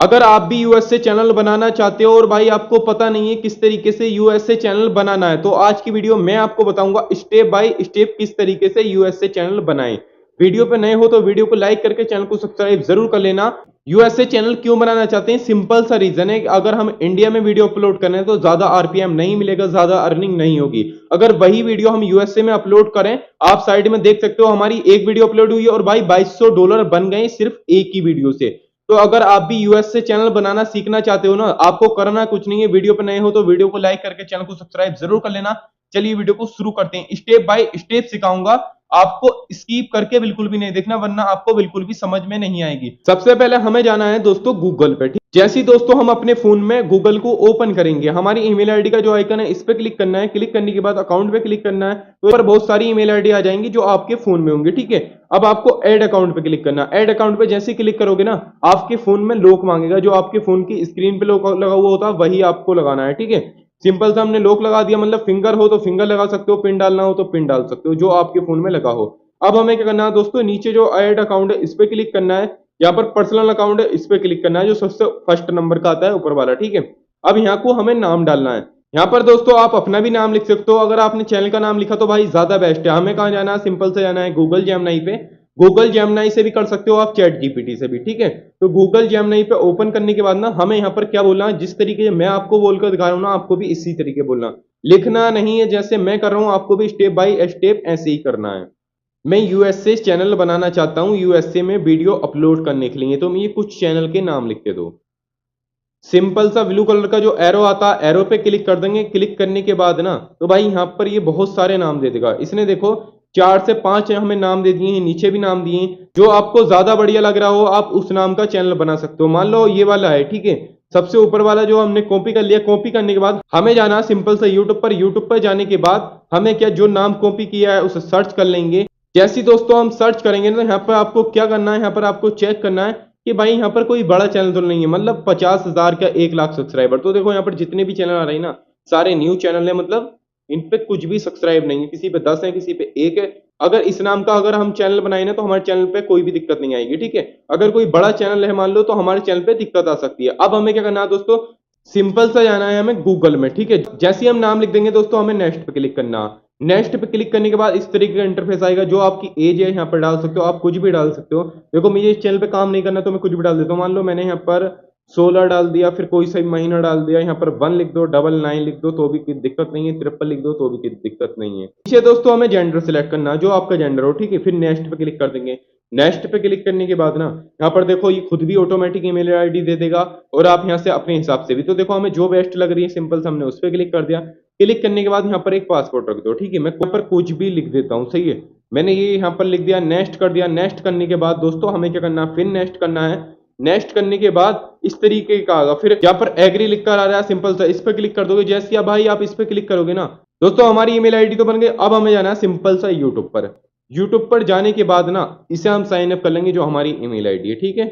अगर आप भी यूएस से चैनल बनाना चाहते हो और भाई आपको पता नहीं है किस तरीके से यूएस से चैनल बनाना है, तो आज की वीडियो मैं आपको बताऊंगा स्टेप बाय स्टेप किस तरीके से यूएस से चैनल बनाएं। वीडियो पे नए हो तो वीडियो को लाइक करके चैनल को सब्सक्राइब जरूर कर लेना। यूएस से चैनल क्यों बनाना चाहते हैं? सिंपल सा रीजन है कि अगर हम इंडिया में वीडियो अपलोड कर रहे हैं तो ज्यादा आरपीएम नहीं मिलेगा, ज्यादा अर्निंग नहीं होगी। अगर वही वीडियो हम यूएसए में अपलोड करें, आप साइड में देख सकते हो हमारी एक वीडियो अपलोड हुई है और भाई $2200 बन गए सिर्फ एक ही वीडियो से। तो अगर आप भी यूएस से चैनल बनाना सीखना चाहते हो ना, आपको करना कुछ नहीं है। वीडियो पे नए हो तो वीडियो को लाइक करके चैनल को सब्सक्राइब जरूर कर लेना। चलिए वीडियो को शुरू करते हैं। स्टेप बाय स्टेप सिखाऊंगा, आपको स्किप करके बिल्कुल भी नहीं देखना वरना आपको बिल्कुल भी समझ में नहीं आएगी। सबसे पहले हमें जाना है दोस्तों गूगल पे। ठीक, जैसे ही दोस्तों हम अपने फोन में गूगल को ओपन करेंगे, हमारी ईमेल आईडी का जो आइकन है इस पे क्लिक करना है। क्लिक करने के बाद अकाउंट पे क्लिक करना है, तो पर बहुत सारी ईमेल आईडी आ जाएंगी जो आपके फोन में होंगी। ठीक है, अब आपको ऐड अकाउंट पे क्लिक करना है। ऐड अकाउंट पे जैसे ही क्लिक करोगे ना, आपके फोन में लॉक मांगेगा। जो आपके फोन की स्क्रीन पे लॉक लगा हुआ होता है वही आपको लगाना है। ठीक है, सिंपल सा हमने लॉक लगा दिया, मतलब फिंगर हो तो फिंगर लगा सकते हो, पिन डालना हो तो पिन डाल सकते हो, जो आपके फोन में लगा हो। अब हमें क्या करना है दोस्तों, नीचे जो ऐड अकाउंट है इस पे क्लिक करना है। यहाँ पर पर्सनल अकाउंट है इस पे क्लिक करना है, जो सबसे फर्स्ट नंबर का आता है ऊपर वाला। ठीक है, अब यहाँ को हमें नाम डालना है। यहाँ पर दोस्तों आप अपना भी नाम लिख सकते हो। अगर आपने चैनल का नाम लिखा तो भाई ज्यादा बेस्ट है। हमें कहाँ जाना है, सिंपल से जाना है गूगल जेमिनी पे। गूगल जेमिनी से भी कर सकते हो आप, चैट जीपीटी से भी। ठीक है, तो गूगल जेमिनी पे ओपन करने के बाद ना हमें यहाँ पर क्या बोलना है, जिस तरीके से मैं आपको बोलकर दिखा रहा हूँ ना, आपको भी इसी तरीके बोलना। लिखना नहीं है जैसे मैं कर रहा हूँ, आपको भी स्टेप बाय स्टेप ऐसे ही करना है। मैं यूएसए चैनल बनाना चाहता हूं, यूएसए में वीडियो अपलोड करने के लिए, तो मैं ये कुछ चैनल के नाम लिख के दो। सिंपल सा ब्लू कलर का जो एरो आता है, एरो पे क्लिक कर देंगे। क्लिक करने के बाद ना तो भाई यहाँ पर ये बहुत सारे नाम दे देगा। इसने देखो 4 से 5 हमें नाम दे दिए हैं, नीचे भी नाम दिए हैं। जो आपको ज्यादा बढ़िया लग रहा हो आप उस नाम का चैनल बना सकते हो। मान लो ये वाला है, ठीक है, सबसे ऊपर वाला जो हमने कॉपी कर लिया। कॉपी करने के बाद हमें जाना सिंपल सा यूट्यूब पर। यूट्यूब पर जाने के बाद हमें क्या, जो नाम कॉपी किया है उसे सर्च कर लेंगे। जैसे दोस्तों हम सर्च करेंगे ना, यहाँ पर आपको क्या करना है, यहाँ पर आपको चेक करना है कि भाई यहाँ पर कोई बड़ा चैनल तो नहीं है, मतलब 50,000 का 1 लाख सब्सक्राइबर। तो देखो यहाँ पर जितने भी चैनल आ रहे हैं ना, सारे न्यू चैनल है, मतलब इन पे कुछ भी सब्सक्राइब नहीं है। किसी पे 10 है, किसी पे 1 है। अगर इस नाम का अगर हम चैनल बनाए ना तो हमारे चैनल पे कोई भी दिक्कत नहीं आएगी। ठीक है, अगर कोई बड़ा चैनल है मान लो तो हमारे चैनल पे दिक्कत आ सकती है। अब हमें क्या करना है दोस्तों, सिंपल सा जाना है हमें गूगल में। ठीक है, जैसे ही हम नाम लिख देंगे दोस्तों, हमें नेक्स्ट पे क्लिक करना। नेक्स्ट पे क्लिक करने के बाद इस तरीके का इंटरफेस आएगा। जो आपकी एज है यहाँ पर डाल सकते हो, आप कुछ भी डाल सकते हो। देखो मुझे इस चैनल पे काम नहीं करना तो मैं कुछ भी डाल देता हूँ। मान लो मैंने यहाँ पर 16 डाल दिया, फिर कोई सा महीना डाल दिया। यहाँ पर 1 लिख दो, 99 लिख दो तो भी कोई दिक्कत नहीं है, 53 लिख दो तो भी कोई दिक्कत नहीं है। नीचे दोस्तों हमें जेंडर सिलेक्ट करना है, जो आपका जेंडर हो। ठीक है, फिर नेक्स्ट पे क्लिक कर देंगे। नेक्स्ट पे क्लिक करने के बाद ना यहाँ पर देखो ये खुद भी ऑटोमेटिक ईमेल आईडी दे देगा, और आप यहाँ से अपने हिसाब से भी। तो देखो हमें जो बेस्ट लग रही है, सिंपल से हमने उस पर क्लिक कर दिया। क्लिक करने के बाद यहाँ पर एक पासवर्ड रख दो। ठीक है, मैं यहाँ पर कुछ भी लिख देता हूँ, सही है। मैंने ये यहाँ पर लिख दिया, नेक्स्ट कर दिया। नेक्स्ट करने के बाद दोस्तों हमें क्या करना है, फिर नेक्स्ट करना है। नेक्स्ट करने के बाद इस तरीके का आएगा, फिर यहाँ पर एग्री लिख कर आ रहा है, सिंपल सा इस पर क्लिक कर दोगे। जैसे अब भाई आप इस पर क्लिक करोगे ना दोस्तों, हमारी ईमेल आईडी तो बन गई। अब हमें जाना है सिंपल सा यूट्यूब पर। यूट्यूब पर जाने के बाद ना इसे हम साइन अप कर लेंगे, जो हमारी ईमेल आईडी है। ठीक है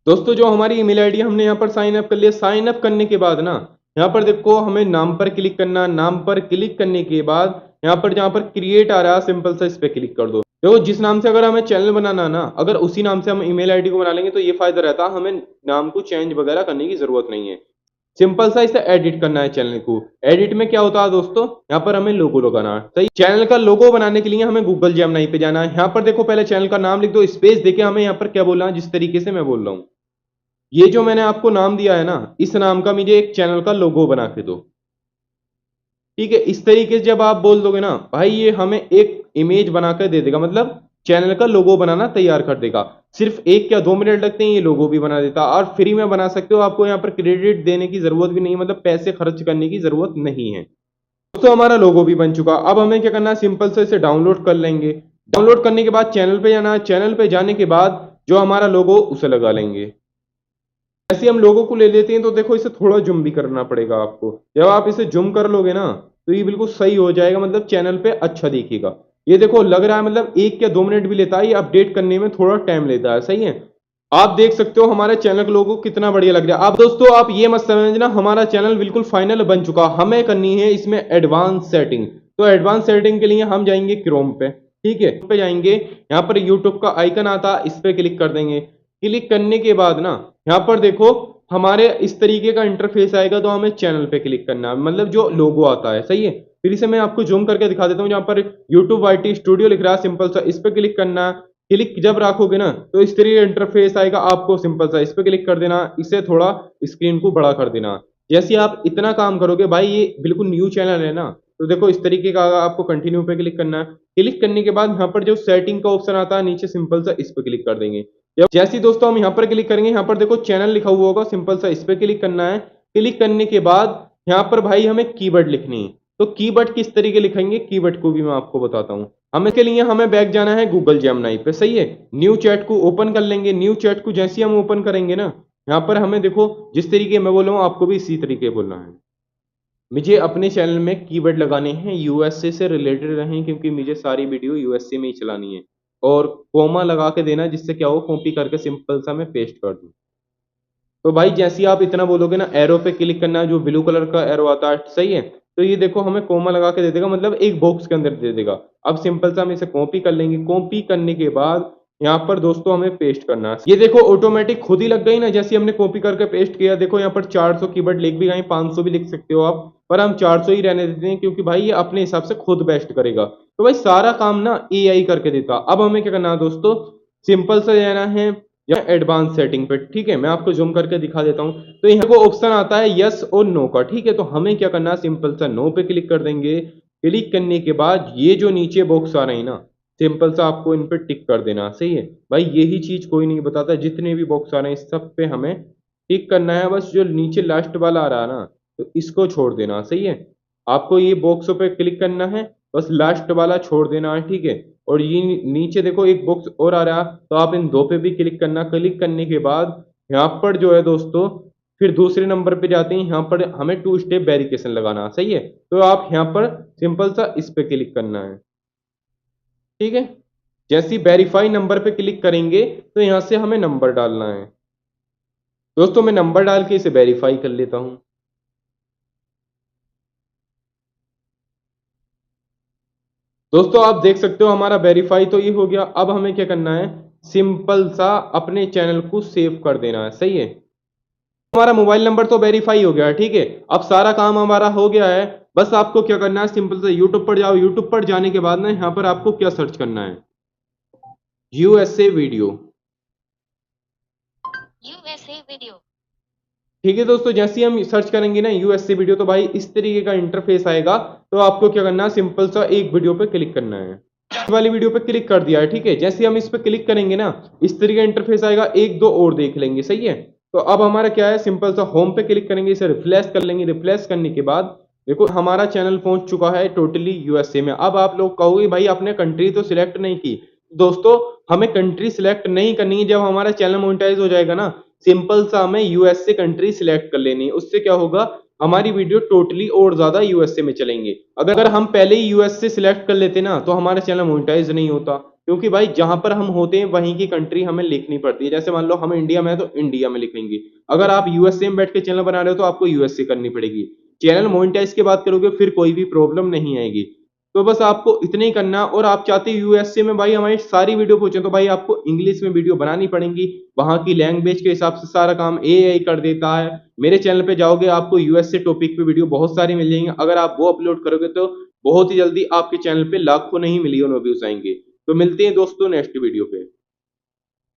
दोस्तों, जो हमारी ईमेल आईडी हमने यहाँ पर साइन अप कर लिया। साइन अप करने के बाद ना यहाँ पर देखो हमें नाम पर क्लिक करना। नाम पर क्लिक करने के बाद यहाँ पर जहाँ पर क्रिएट आ रहा है, सिंपल सा इस पे क्लिक कर दो। देखो जिस नाम से अगर हमें चैनल बनाना है ना, अगर उसी नाम से हम ईमेल आईडी को बना लेंगे तो ये फायदा रहता है, हमें नाम को चेंज वगैरह करने की जरूरत नहीं है। सिंपल सा इसे एडिट करना है चैनल को। एडिट में क्या होता है दोस्तों, यहाँ पर हमें लोगो लगाना है। सही, चैनल का लोगो बनाने के लिए हमें गूगल जेमिनी पे जाना है। यहाँ पर देखो पहले चैनल का नाम लिख दो, स्पेस देके हमें यहाँ पर क्या बोलना है, जिस तरीके से मैं बोल रहा हूँ। ये जो मैंने आपको नाम दिया है ना, इस नाम का मुझे एक चैनल का लोगो बना के दो। ठीक है, इस तरीके से जब आप बोल दोगे ना भाई, ये हमें एक इमेज बनाकर दे देगा, मतलब चैनल का लोगो बनाना तैयार कर देगा। सिर्फ 1 या 2 मिनट लगते हैं, ये लोगो भी बना देता। और फ्री में बना सकते हो, आपको यहाँ पर क्रेडिट देने की जरूरत भी नहीं है, मतलब पैसे खर्च करने की जरूरत नहीं है। दोस्तों हमारा लोगो भी बन चुका। अब हमें क्या करना है, सिंपल से इसे डाउनलोड कर लेंगे। डाउनलोड करने के बाद चैनल पे जाना है। चैनल पे जाने के बाद जो हमारा लोगो उसे लगा लेंगे। ऐसे हम लोगों को ले लेते हैं तो देखो इसे थोड़ा जूम भी करना पड़ेगा आपको। जब आप इसे जूम कर लोगे ना तो ये बिल्कुल सही हो जाएगा, मतलब चैनल पे अच्छा दिखेगा। ये देखो लग रहा है, मतलब 1 या 2 मिनट भी लेता है, ये अपडेट करने में थोड़ा टाइम लेता है। सही है, आप देख सकते हो हमारे चैनल के लोगो कितना बढ़िया लग रहा है। अब दोस्तों आप ये मत समझना हमारा चैनल बिल्कुल फाइनल बन चुका। हमें करनी है इसमें एडवांस सेटिंग। तो एडवांस सेटिंग के लिए हम जाएंगे क्रोम पे। ठीक है, पे जाएंगे, यहाँ पर यूट्यूब का आइकन आता है, इस पे क्लिक कर देंगे। क्लिक करने के बाद ना यहाँ पर देखो हमारे इस तरीके का इंटरफेस आएगा, तो हमें चैनल पे क्लिक करना है, मतलब जो लोगो आता है, सही है। फिर इसे मैं आपको जूम करके दिखा देता हूँ, जहाँ पर यूट्यूब वाईटी स्टूडियो लिख रहा है, सिंपल सा इस पे क्लिक करना है। क्लिक जब रखोगे ना, तो इस तरीके का इंटरफेस आएगा, आपको सिंपल सा इस पे क्लिक कर देना, इसे थोड़ा स्क्रीन को बड़ा कर देना। जैसे आप इतना काम करोगे भाई, ये बिल्कुल न्यू चैनल है ना, तो देखो इस तरीके का आपको कंटिन्यू पे क्लिक करना है। क्लिक करने के बाद यहाँ पर जो सेटिंग का ऑप्शन आता है नीचे, सिंपल सा इस पे क्लिक कर देंगे। जैसे ही दोस्तों हम यहाँ पर क्लिक करेंगे, यहाँ पर देखो चैनल लिखा हुआ होगा, सिंपल सा इस पे क्लिक करना है। क्लिक करने के बाद यहाँ पर भाई हमें कीवर्ड लिखनी है। तो कीवर्ड किस तरीके लिखेंगे, कीवर्ड को भी मैं आपको बताता हूँ। हमें के लिए हमें बैक जाना है गूगल जेमिनी पे, सही है। न्यू चैट को ओपन कर लेंगे। न्यू चैट को जैसे ही हम ओपन करेंगे ना, यहाँ पर हमें देखो जिस तरीके मैं बोल रहा हूँ, आपको भी इसी तरीके बोलना है। मुझे अपने चैनल में कीवर्ड लगाने हैं यूएसए से रिलेटेड रहें, क्योंकि मुझे सारी वीडियो यूएसए में ही चलानी है। और कोमा लगा के देना, जिससे क्या हो, कॉपी करके सिंपल सा मैं पेस्ट कर दूं। तो भाई जैसे ही आप इतना बोलोगे ना, एरो पे क्लिक करना है, जो ब्लू कलर का एरो आता है, सही है। तो ये देखो हमें कोमा लगा के दे देगा, मतलब एक बॉक्स के अंदर दे देगा। अब सिंपल सा हम इसे कॉपी कर लेंगे। कॉपी करने के बाद यहाँ पर दोस्तों हमें पेस्ट करना है। ये देखो ऑटोमेटिक खुद ही लग गई ना, जैसे हमने कॉपी करके पेस्ट किया। देखो यहाँ पर 400 कीवर्ड लिख भी गए, 500 भी लिख सकते हो आप, पर हम 400 ही रहने देते हैं, क्योंकि भाई ये अपने हिसाब से खुद बेस्ट करेगा। तो भाई सारा काम ना एआई करके देता। अब हमें क्या करना है दोस्तों, सिंपल सा जाना है या एडवांस सेटिंग पे, ठीक है। मैं आपको जूम करके दिखा देता हूँ। तो यहाँ को ऑप्शन आता है यस और नो का, ठीक है। तो हमें क्या करना है, सिंपल सा नो पे क्लिक कर देंगे। क्लिक करने के बाद ये जो नीचे बॉक्स आ रहे हैं ना, सिंपल सा आपको इन पे टिक कर देना, सही है। भाई यही चीज कोई नहीं बताता, जितने भी बॉक्स आ रहे हैं सब पे हमें टिक करना है। बस जो नीचे लास्ट वाला आ रहा है ना, तो इसको छोड़ देना, सही है। आपको ये बॉक्सों पे क्लिक करना है, बस लास्ट वाला छोड़ देना है, ठीक है। और ये नीचे देखो एक बॉक्स और आ रहा है, तो आप इन दो पे भी क्लिक करना। क्लिक करने के बाद यहाँ पर जो है दोस्तों, फिर दूसरे नंबर पे जाते हैं, यहाँ पर हमें 2 स्टेप वेरिफिकेशन लगाना, सही है। तो आप यहाँ पर सिंपल सा इस पे क्लिक करना है, ठीक है। जैसे ही वेरीफाई नंबर पे क्लिक करेंगे, तो यहाँ से हमें नंबर डालना है। दोस्तों मैं नंबर डाल के इसे वेरीफाई कर लेता हूँ। दोस्तों आप देख सकते हो हमारा वेरीफाई तो ये हो गया। अब हमें क्या करना है, सिंपल सा अपने चैनल को सेव कर देना है, सही है। हमारा मोबाइल नंबर तो वेरीफाई हो गया है, ठीक है। अब सारा काम हमारा हो गया है। बस आपको क्या करना है, सिंपल से यूट्यूब पर जाओ। यूट्यूब पर जाने के बाद ना, यहाँ पर आपको क्या सर्च करना है, यूएसए वीडियो। यूएसए वीडियो, ठीक है दोस्तों। जैसे ही हम सर्च करेंगे ना यूएसए वीडियो, तो भाई इस तरीके का इंटरफेस आएगा। तो आपको क्या करना है, सिंपल सा एक वीडियो पे क्लिक करना है। इस वाली वीडियो पे क्लिक कर दिया है, ठीक है। जैसे ही हम इस पे क्लिक करेंगे ना, इस तरीके का इंटरफेस आएगा। एक दो और देख लेंगे, सही है। तो अब हमारा क्या है, सिंपल सा होम पे क्लिक करेंगे, इसे रिफ्रेश कर लेंगे। रिफ्रेश करने के बाद देखो हमारा चैनल पहुंच चुका है टोटली यूएसए में। अब आप लोग कहोगे भाई आपने कंट्री तो सिलेक्ट नहीं की। दोस्तों हमें कंट्री सिलेक्ट नहीं करनी है। जब हमारा चैनल मोनेटाइज हो जाएगा ना, सिंपल सा हमें यूएसए कंट्री सिलेक्ट कर लेनी है। उससे क्या होगा, हमारी वीडियो टोटली और ज्यादा यूएसए में चलेंगे। अगर हम पहले ही यूएसए सिलेक्ट कर लेते ना, तो हमारा चैनल मोनेटाइज नहीं होता, क्योंकि भाई जहां पर हम होते हैं वहीं की कंट्री हमें लिखनी पड़ती है। जैसे मान लो हम इंडिया में है, तो इंडिया में लिखेंगे। अगर आप यूएसए में बैठ के चैनल बना रहे हो, तो आपको यूएसए करनी पड़ेगी। चैनल मोनेटाइज की बात करोगे, फिर कोई भी प्रॉब्लम नहीं आएगी। तो बस आपको इतना ही करना। और आप चाहते हो यूएसए में भाई हमारी सारी वीडियो पहुंचे, तो भाई आपको इंग्लिश में वीडियो बनानी पड़ेंगी। वहां की लैंग्वेज के हिसाब से सारा काम एआई कर देता है। मेरे चैनल पे जाओगे, आपको यूएसए टॉपिक पे वीडियो बहुत सारी मिल जाएंगी। अगर आप वो अपलोड करोगे, तो बहुत ही जल्दी आपके चैनल पे लाखों नहीं मिलियन व्यूज आएंगे। तो मिलते हैं दोस्तों नेक्स्ट वीडियो पे।